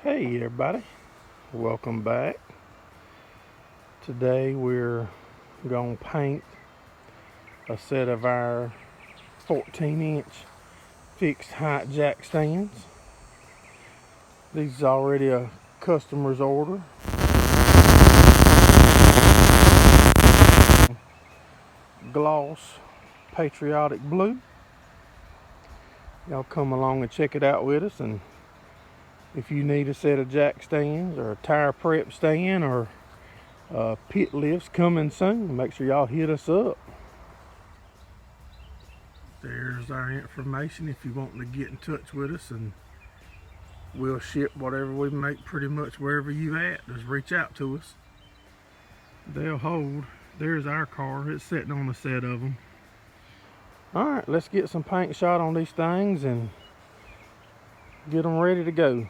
Hey everybody, welcome back. Today we're going to paint a set of our 14-inch fixed height jack stands. These is already a customer's order. Gloss patriotic blue. Y'all come along and check it out with us, and if you need a set of jack stands or a tire prep stand or pit lifts coming soon, make sure y'all hit us up. There's our information if you want to get in touch with us, and we'll ship whatever we make pretty much wherever you at. Just reach out to us. They'll hold. There's our car. It's sitting on a set of them. Alright, let's get some paint shot on these things and get them ready to go.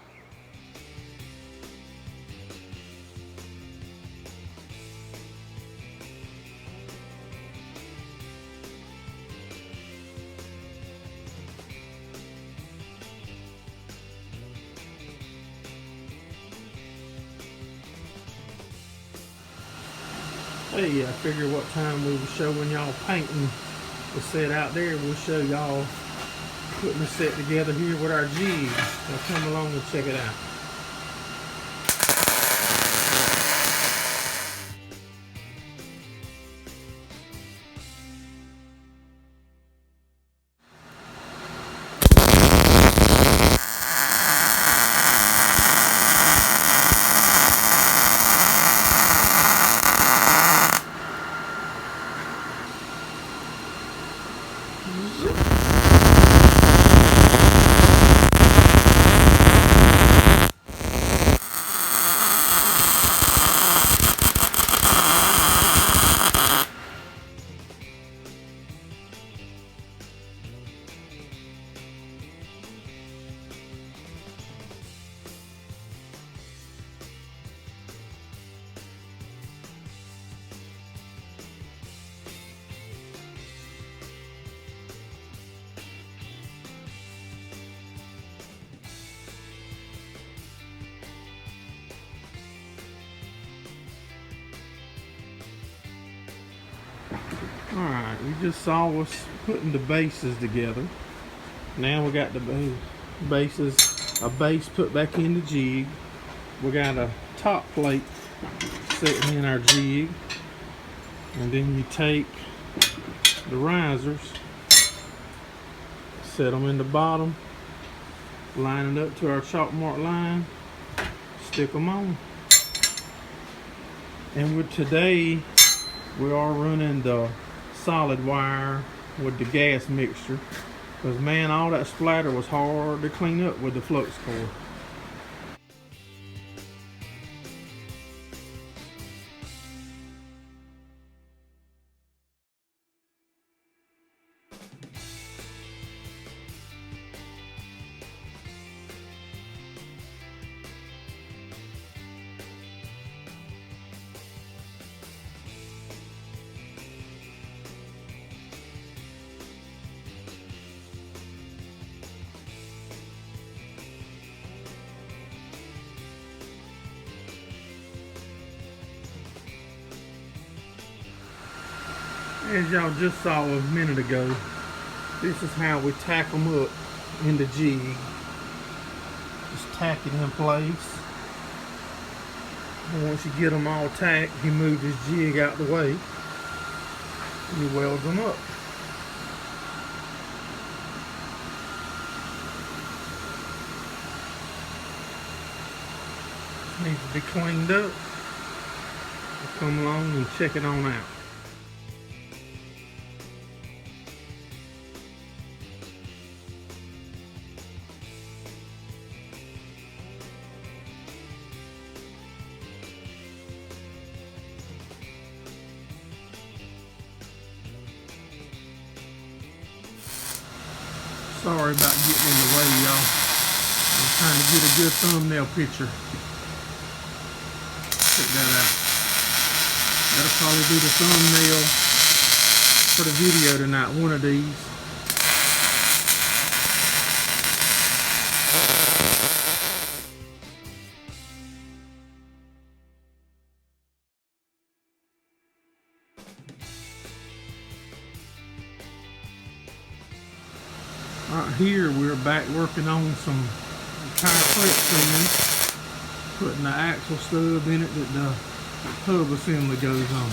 Hey, I figure what time we were showing y'all painting the set out there, we'll show y'all putting the set together here with our jigs. So come along and check it out. Alright, you just saw us putting the bases together. Now we got the bases, a base put back in the jig. We got a top plate sitting in our jig. And then you take the risers, set them in the bottom, line it up to our chalk mark line, stick them on. And with today, we are running the solid wire with the gas mixture, because man, all that splatter was hard to clean up with the flux core. As y'all just saw a minute ago, this is how we tack them up in the jig. Just tack it in place. And once you get them all tacked, you move this jig out the way and you weld them up. Needs to be cleaned up. We'll come along and check it on out. Sorry about getting in the way, y'all. I'm trying to get a good thumbnail picture. Check that out. That'll probably be the thumbnail for the video tonight, one of these. here we're back working on some tire prep fins, putting the axle stub in it that the hub assembly goes on.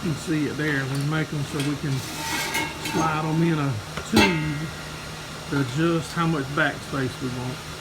You can see it there. We make them so we can slide them in a tube to adjust how much backspace we want.